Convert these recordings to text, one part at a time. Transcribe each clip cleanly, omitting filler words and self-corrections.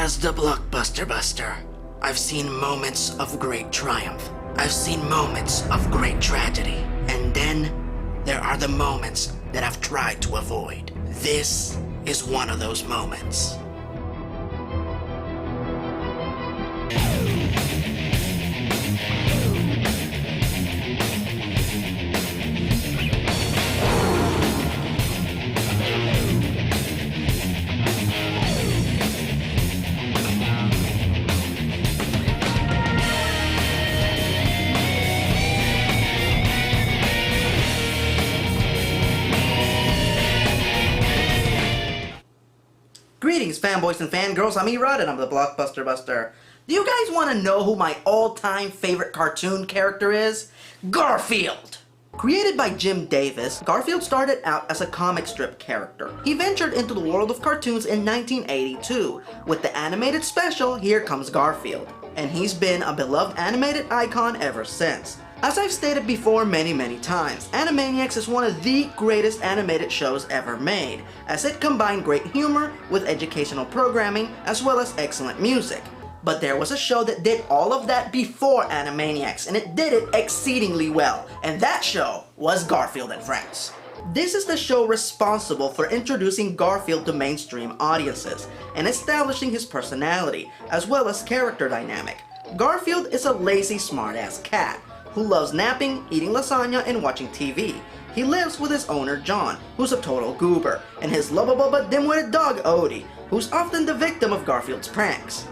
As the Blockbuster Buster, I've seen moments of great triumph. I've seen moments of great tragedy. And then there are the moments that I've tried to avoid. This is one of those moments. Greetings, fanboys and fangirls. I'm Erod and I'm the Blockbuster Buster. Do you guys want to know who my all-time favorite cartoon character is? Garfield! Created by Jim Davis, Garfield started out as a comic strip character. He ventured into the world of cartoons in 1982 with the animated special Here Comes Garfield, and he's been a beloved animated icon ever since. As I've stated before many times, Animaniacs is one of the greatest animated shows ever made, as it combined great humor with educational programming as well as excellent music. But there was a show that did all of that before Animaniacs, and it did it exceedingly well, and that show was Garfield and Friends. This is the show responsible for introducing Garfield to mainstream audiences and establishing his personality as well as character dynamic. Garfield is a lazy smartass cat who loves napping, eating lasagna, and watching TV. He lives with his owner John, who's a total goober, and his lovable but dim-witted dog Odie, who's often the victim of Garfield's pranks.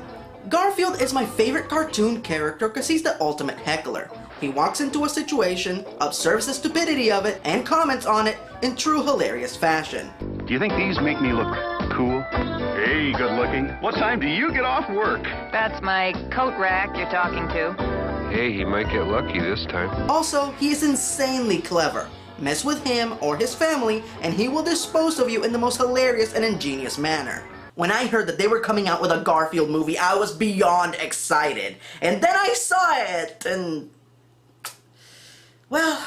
Garfield is my favorite cartoon character because he's the ultimate heckler. He walks into a situation, observes the stupidity of it, and comments on it in true hilarious fashion. Do you think these make me look cool? Hey, good looking. What time do you get off work? That's my coat rack you're talking to. Hey, he might get lucky this time. Also, he is insanely clever. Mess with him or his family, and he will dispose of you in the most hilarious and ingenious manner. When I heard that they were coming out with a Garfield movie, I was beyond excited. And then I saw it, and... well,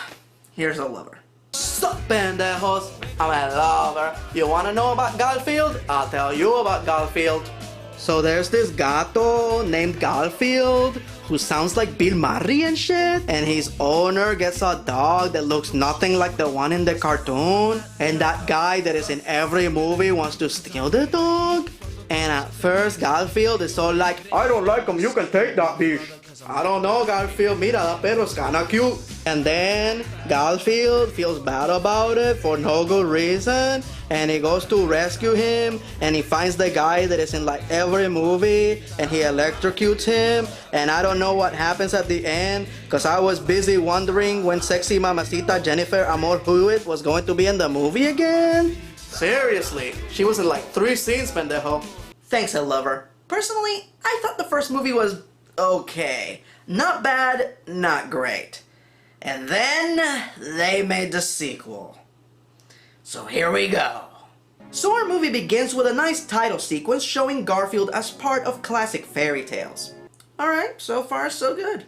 here's a lover. Sup, pendejos? I'm a lover. You wanna know about Garfield? I'll tell you about Garfield. So there's this gato named Garfield who sounds like Bill Murray and shit, and his owner gets a dog that looks nothing like the one in the cartoon, and that guy that is in every movie wants to steal the dog. And at first Garfield is all like, I don't like him, you can take that bitch. I don't know, Garfield, mira, that perro's kinda cute. And then Garfield feels bad about it for no good reason, and he goes to rescue him, and he finds the guy that is in like every movie, and he electrocutes him, and I don't know what happens at the end, cause I was busy wondering when sexy mamacita Jennifer Amor Hewitt was going to be in the movie again. Seriously, she was in like 3 scenes, pendejo. Thanks, I love her. Personally, I thought the first movie was okay. Not bad, not great. And then they made the sequel. So here we go. So our movie begins with a nice title sequence showing Garfield as part of classic fairy tales. Alright, so far so good.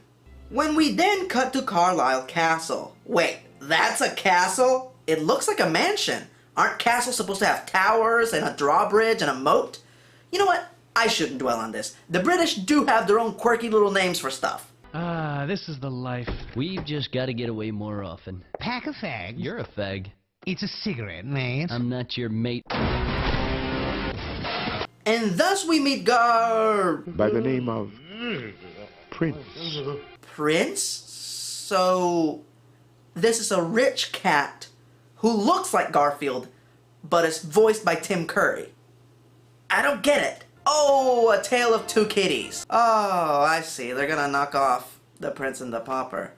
When we then cut to Carlisle Castle. Wait, that's a castle? It looks like a mansion. Aren't castles supposed to have towers and a drawbridge and a moat? You know what? I shouldn't dwell on this. The British do have their own quirky little names for stuff. Ah, this is the life. We've just got to get away more often. Pack of fags? You're a fag. It's a cigarette, mate. I'm not your mate. And thus we meet By the name of Prince. Prince? So this is a rich cat who looks like Garfield, but is voiced by Tim Curry. I don't get it. Oh, A Tale of Two Kitties. Oh, I see. They're gonna knock off The Prince and the Pauper.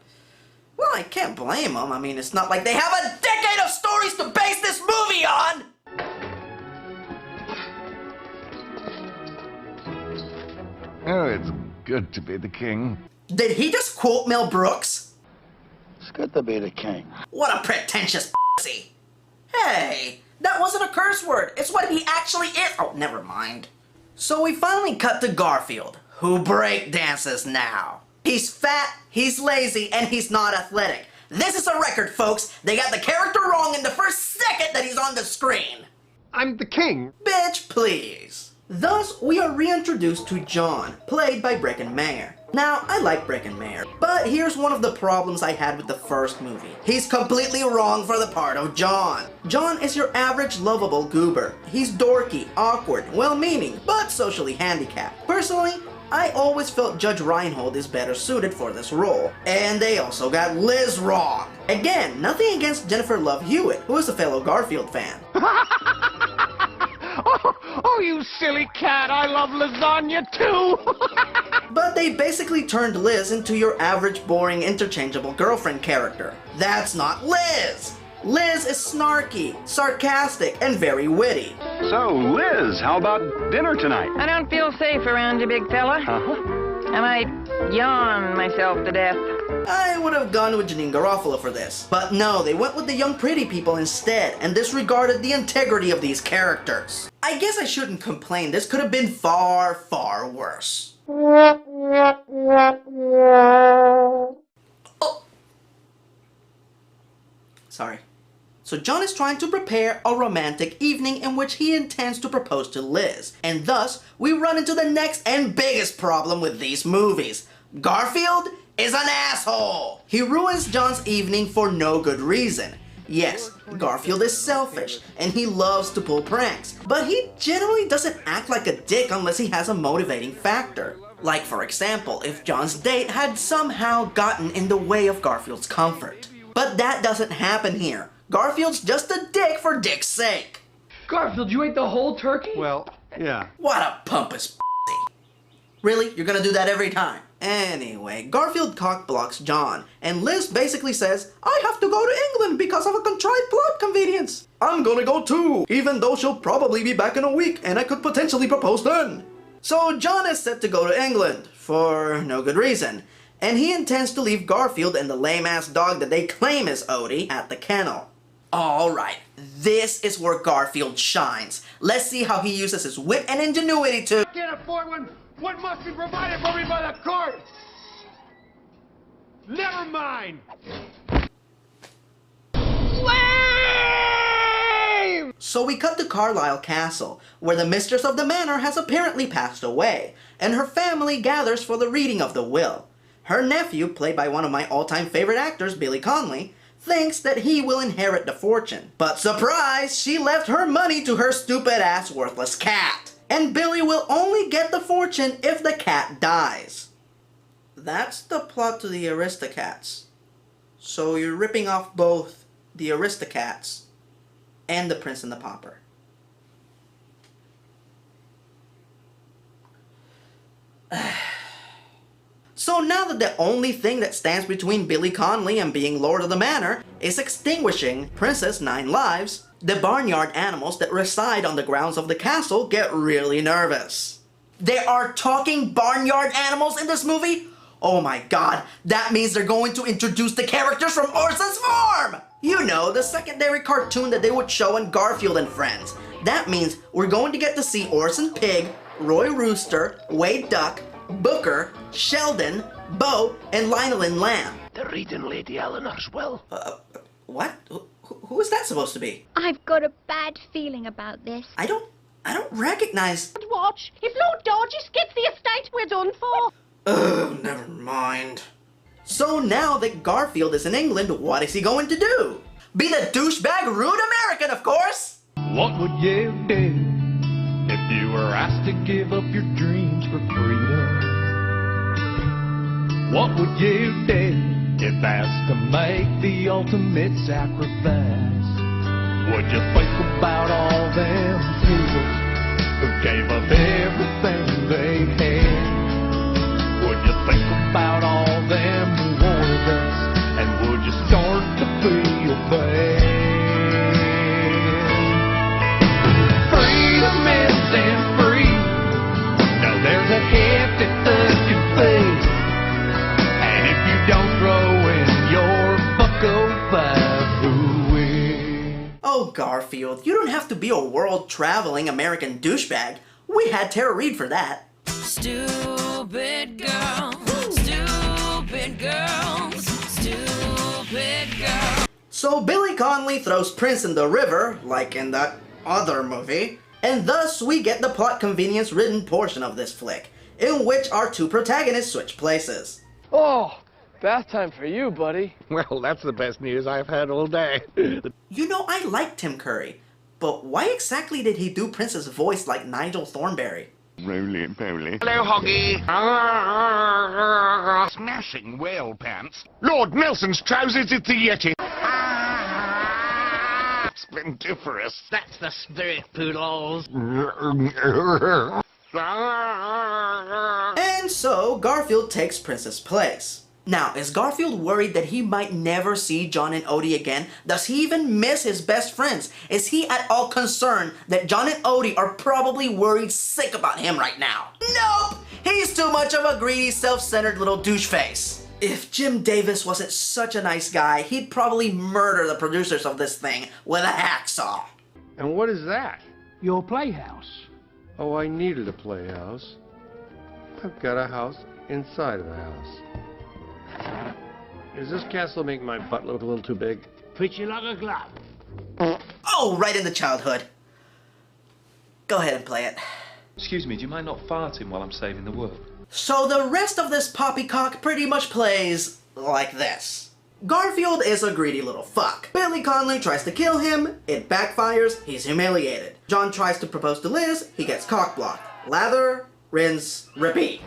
Well, I can't blame them. I mean, it's not like they have a decade of stories to base this movie on! Oh, it's good to be the king. Did he just quote Mel Brooks? It's good to be the king. What a pretentious pussy. Hey, that wasn't a curse word. It's what he actually is. Oh, never mind. So we finally cut to Garfield, who break dances now. He's fat, he's lazy, and he's not athletic. This is a record, folks. They got the character wrong in the first second that he's on the screen. I'm the king. Bitch, please. Thus, we are reintroduced to John, played by Breckin-Meyer. Now, I like Breckin-Meyer, but here's one of the problems I had with the first movie. He's completely wrong for the part of John. John is your average lovable goober. He's dorky, awkward, well-meaning, but socially handicapped. Personally, I always felt Judge Reinhold is better suited for this role. And they also got Liz wrong. Again, nothing against Jennifer Love Hewitt, who is a fellow Garfield fan. Oh, you silly cat, I love lasagna too! But they basically turned Liz into your average, boring, interchangeable girlfriend character. That's not Liz! Liz is snarky, sarcastic, and very witty. So, Liz, how about dinner tonight? I don't feel safe around you, big fella. I might yawn myself to death. I would have gone with Janine Garofalo for this. But no, they went with the young pretty people instead and disregarded the integrity of these characters. I guess I shouldn't complain, this could have been far, far worse. Oh. Sorry. So John is trying to prepare a romantic evening in which he intends to propose to Liz. And thus, we run into the next and biggest problem with these movies. Garfield is an asshole! He ruins John's evening for no good reason. Yes, Garfield is selfish, and he loves to pull pranks, but he generally doesn't act like a dick unless he has a motivating factor. Like, for example, if John's date had somehow gotten in the way of Garfield's comfort. But that doesn't happen here. Garfield's just a dick for dick's sake. Garfield, you ate the whole turkey? Well, yeah. What a pompous p***y. Really? You're gonna do that every time? Anyway, Garfield cockblocks John, and Liz basically says, I have to go to England because of a contrived plot convenience. I'm gonna go too, even though she'll probably be back in a week and I could potentially propose then. So John is set to go to England, for no good reason, and he intends to leave Garfield and the lame-ass dog that they claim is Odie at the kennel. Alright, this is where Garfield shines. Let's see how he uses his wit and ingenuity to— I can't afford one. What must be provided for me by the court? Never mind. Lame! So we cut to Carlisle Castle, where the mistress of the manor has apparently passed away, and her family gathers for the reading of the will. Her nephew, played by one of my all-time favorite actors, Billy Connolly, thinks that he will inherit the fortune. But surprise, she left her money to her stupid-ass worthless cat. And Billy will only get the fortune if the cat dies. That's the plot to the Aristocats. So you're ripping off both the Aristocats and the Prince and the Pauper. So now that the only thing that stands between Billy Connolly and being Lord of the Manor is extinguishing Princess Nine Lives, the barnyard animals that reside on the grounds of the castle get really nervous. There are talking barnyard animals in this movie? Oh my god, that means they're going to introduce the characters from Orson's Farm! You know, the secondary cartoon that they would show on Garfield and Friends. That means we're going to get to see Orson Pig, Roy Rooster, Wade Duck, Booker, Sheldon, Bo, and Lionel and Lamb. They're reading Lady Eleanor's will. What? Who is that supposed to be? I've got a bad feeling about this. I don't recognize— Watch, if Lord Dodges gets the estate, we're done for. Ugh, never mind. So now that Garfield is in England, what is he going to do? Be the douchebag rude American, of course! What would you do if you were asked to give up your dreams for freedom? What would you do if asked to make the ultimate sacrifice? Would you think about all them people who gave up everything they had? Would you think about all them who wanted us? And would you start to feel bad? Freedom isn't free. No, there's a hefty thugging fee. And if you don't throw in your bucko five, who will? Oh, Garfield, you don't have to be a world-traveling American douchebag. We had Tara Reid for that. Stupid girls, stupid girls, stupid girls. So Billy Connolly throws Prince in the river, like in that other movie, and thus we get the plot convenience ridden portion of this flick, in which our two protagonists switch places. Oh, bath time for you, buddy. Well, that's the best news I've had all day. You know, I like Tim Curry, but why exactly did he do Prince's voice like Nigel Thornberry? Roly-poly. Hello, Hoggy. Smashing whale pants. Lord Nelson's trousers, it's a Yeti. Splendiferous. That's the spirit, poodles. And so, Garfield takes Prince's place. Now, is Garfield worried that he might never see John and Odie again? Does he even miss his best friends? Is he at all concerned that John and Odie are probably worried sick about him right now? Nope! He's too much of a greedy, self-centered little douche face. If Jim Davis wasn't such a nice guy, he'd probably murder the producers of this thing with a hacksaw. And what is that? Your playhouse. Oh, I needed a playhouse. I've got a house inside of a house. Does this castle make my butt look a little too big? Fit you like a glove. Oh, right into childhood. Go ahead and play it. Excuse me, do you mind not farting while I'm saving the world? So the rest of this poppycock pretty much plays like this. Garfield is a greedy little fuck. Billy Connolly tries to kill him, it backfires, he's humiliated. John tries to propose to Liz, he gets cock-blocked. Lather, rinse, repeat.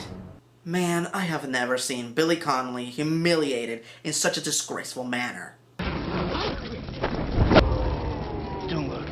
Man, I have never seen Billy Connolly humiliated in such a disgraceful manner. Don't look.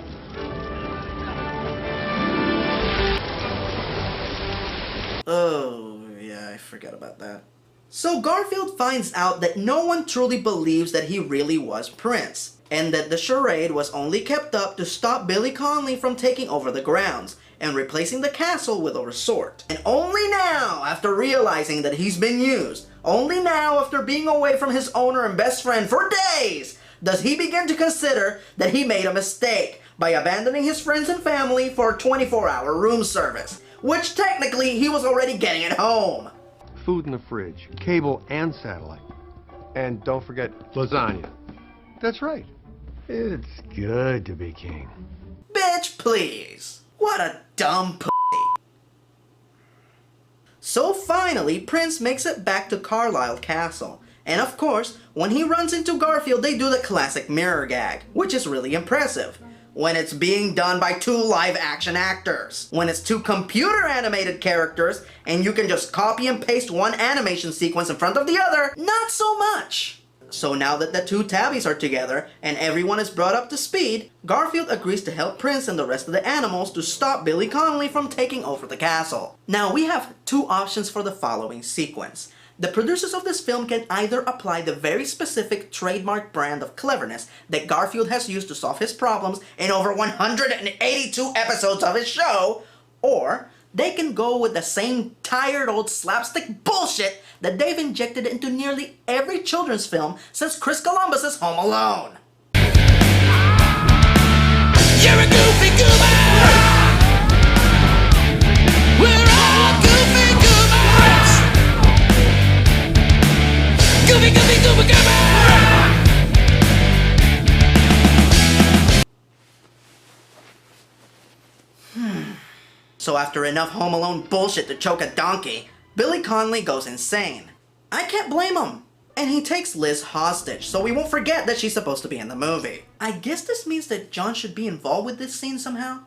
Oh, yeah, I forgot about that. So Garfield finds out that no one truly believes that he really was Prince, and that the charade was only kept up to stop Billy Connolly from taking over the grounds and replacing the castle with a resort. And only now, after realizing that he's been used, only now after being away from his owner and best friend for days, does he begin to consider that he made a mistake by abandoning his friends and family for a 24-hour room service, which technically he was already getting at home. Food in the fridge, cable and satellite. And don't forget lasagna. That's right. It's good to be king. Bitch, please. What a dumb pussy. So finally, Prince makes it back to Carlisle Castle. And of course, when he runs into Garfield, they do the classic mirror gag, which is really impressive. When it's being done by two live-action actors. When it's two computer-animated characters, and you can just copy and paste one animation sequence in front of the other, not so much. So now that the two tabbies are together, and everyone is brought up to speed, Garfield agrees to help Prince and the rest of the animals to stop Billy Connolly from taking over the castle. Now we have two options for the following sequence. The producers of this film can either apply the very specific trademark brand of cleverness that Garfield has used to solve his problems in over 182 episodes of his show, or they can go with the same tired old slapstick bullshit that they've injected into nearly every children's film since Chris Columbus's Home Alone. You're a goofy goober! We're all goofy goobers! Goofy, goofy, goober, goober! So after enough Home Alone bullshit to choke a donkey, Billy Connolly goes insane. I can't blame him. And he takes Liz hostage, so we won't forget that she's supposed to be in the movie. I guess this means that John should be involved with this scene somehow?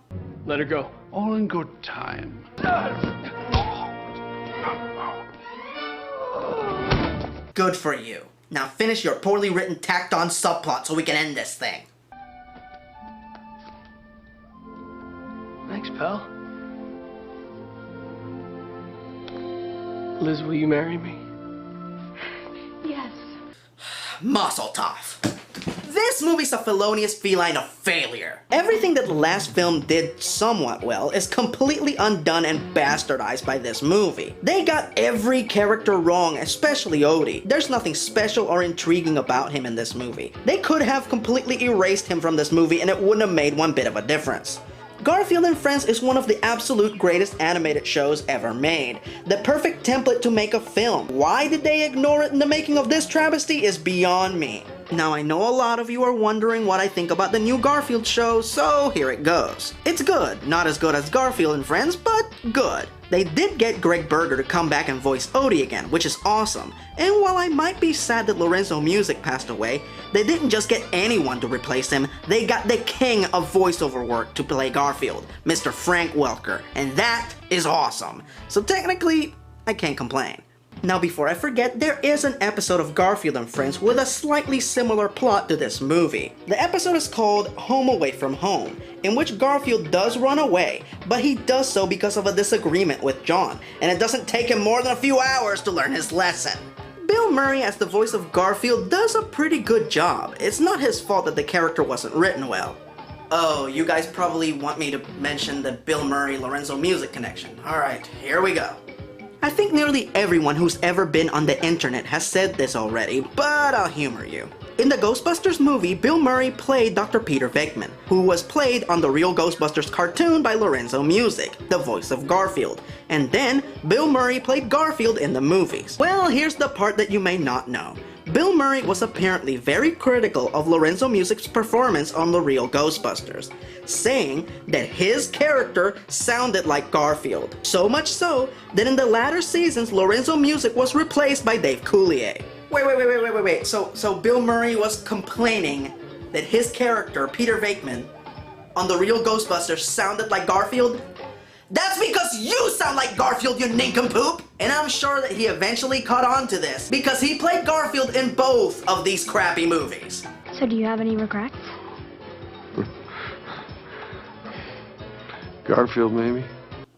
Let her go. All in good time. Good for you. Now finish your poorly written, tacked-on subplot so we can end this thing. Thanks, pal. Liz, will you marry me? Yes. Mazel tov. This movie's a felonious feline of failure. Everything that the last film did somewhat well is completely undone and bastardized by this movie. They got every character wrong, especially Odie. There's nothing special or intriguing about him in this movie. They could have completely erased him from this movie and it wouldn't have made one bit of a difference. Garfield and Friends is one of the absolute greatest animated shows ever made. The perfect template to make a film. Why did they ignore it in the making of this travesty is beyond me. Now I know a lot of you are wondering what I think about the new Garfield show, so here it goes. It's good, not as good as Garfield and Friends, but good. They did get Greg Berger to come back and voice Odie again, which is awesome. And while I might be sad that Lorenzo Music passed away, they didn't just get anyone to replace him, they got the king of voiceover work to play Garfield, Mr. Frank Welker, and that is awesome. So technically, I can't complain. Now before I forget, there is an episode of Garfield and Friends with a slightly similar plot to this movie. The episode is called Home Away from Home, in which Garfield does run away, but he does so because of a disagreement with John, and it doesn't take him more than a few hours to learn his lesson. Bill Murray as the voice of Garfield does a pretty good job. It's not his fault that the character wasn't written well. Oh, you guys probably want me to mention the Bill Murray-Lorenzo Music connection. Alright, here we go. I think nearly everyone who's ever been on the internet has said this already, but I'll humor you. In the Ghostbusters movie, Bill Murray played Dr. Peter Venkman, who was played on the real Ghostbusters cartoon by Lorenzo Music, the voice of Garfield. And then, Bill Murray played Garfield in the movies. Well, here's the part that you may not know. Bill Murray was apparently very critical of Lorenzo Music's performance on the real Ghostbusters, saying that his character sounded like Garfield. So much so that in the latter seasons, Lorenzo Music was replaced by Dave Coulier. Wait. So Bill Murray was complaining that his character, Peter Venkman, on the real Ghostbusters sounded like Garfield? That's because you sound like Garfield, you nincompoop! And I'm sure that he eventually caught on to this, because he played Garfield in both of these crappy movies. So do you have any regrets? Garfield, maybe?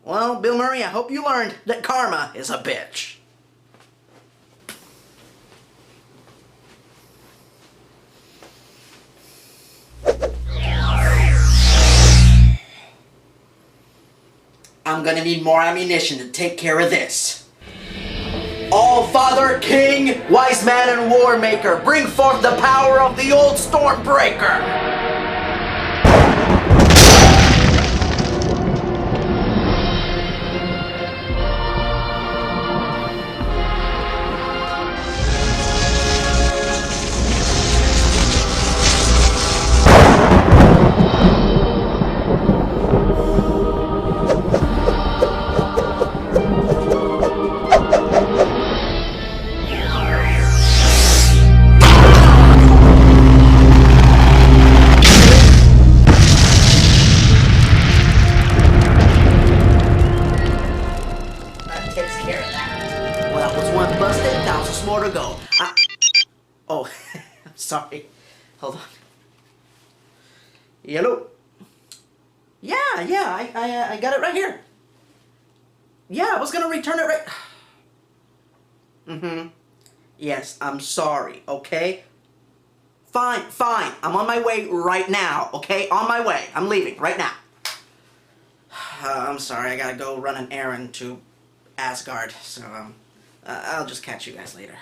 Well, Bill Murray, I hope you learned that karma is a bitch. I'm gonna need more ammunition to take care of this. All-Father, King, Wise Man, and War Maker, bring forth the power of the old Stormbreaker! More to go. Oh, I'm sorry. Hold on. Hello. Yeah, I got it right here. Yeah, I was gonna return it right. Yes, I'm sorry, okay? Fine. I'm on my way right now, okay? On my way. I'm leaving right now. I'm sorry, I gotta go run an errand to Asgard, so, I'll just catch you guys later.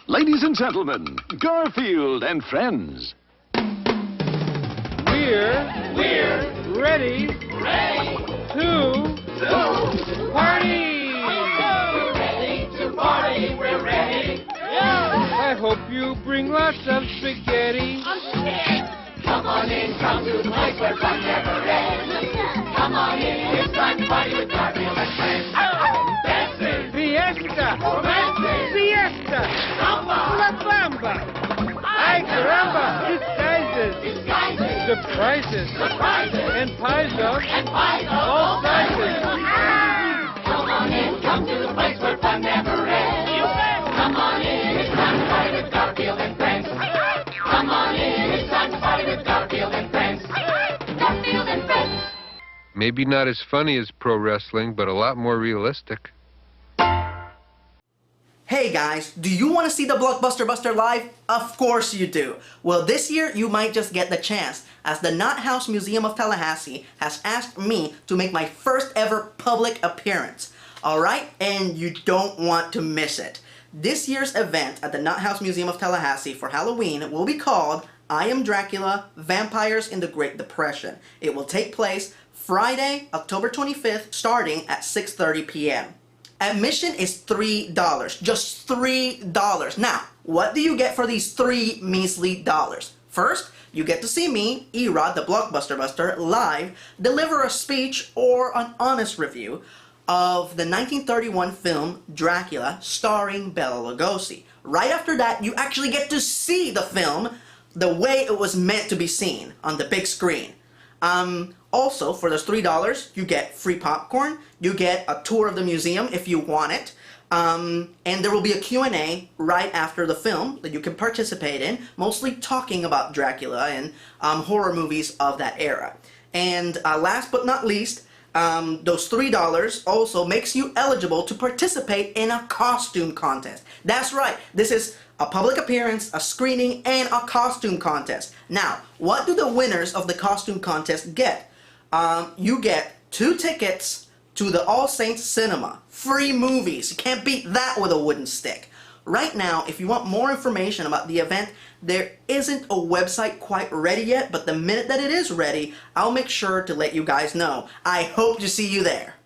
Ladies and gentlemen, Garfield and Friends. We're ready to party! We're ready to party, we're ready. I hope you bring lots of spaghetti. Come on in, come to the place where fun never ends. Come on in, it's time to party with Garfield and Friends. Dancing, Fiesta, romancing, siesta, samba, la bamba, ay caramba, disguises, surprises, and pies of all sizes. Come on in, come to the place where fun never ends. Come on in, it's time to party with Garfield and Friends. Come on in, it's time to party with Garfield and Friends. Garfield and Friends. Maybe not as funny as pro wrestling, but a lot more realistic. Hey guys, do you want to see the Blockbuster Buster live? Of course you do. Well, this year you might just get the chance, as the Knott House Museum of Tallahassee has asked me to make my first ever public appearance. Alright? And you don't want to miss it. This year's event at the Knott House Museum of Tallahassee for Halloween will be called I Am Dracula, Vampires in the Great Depression. It will take place Friday, October 25th, starting at 6:30 p.m. Admission is $3, just $3. Now, what do you get for these $3 measly? First, you get to see me, Erod, the Blockbuster Buster, live deliver a speech or an honest review of the 1931 film Dracula starring Bela Lugosi. Right after that, you actually get to see the film the way it was meant to be seen on the big screen. Also, for those $3, you get free popcorn, you get a tour of the museum if you want it, and there will be a Q&A right after the film that you can participate in, mostly talking about Dracula and horror movies of that era. And last but not least, those $3 also makes you eligible to participate in a costume contest. That's right, this is a public appearance, a screening, and a costume contest. Now, what do the winners of the costume contest get? You get 2 tickets to the All Saints Cinema. Free movies. You can't beat that with a wooden stick. Right now, if you want more information about the event, there isn't a website quite ready yet, but the minute that it is ready, I'll make sure to let you guys know. I hope to see you there.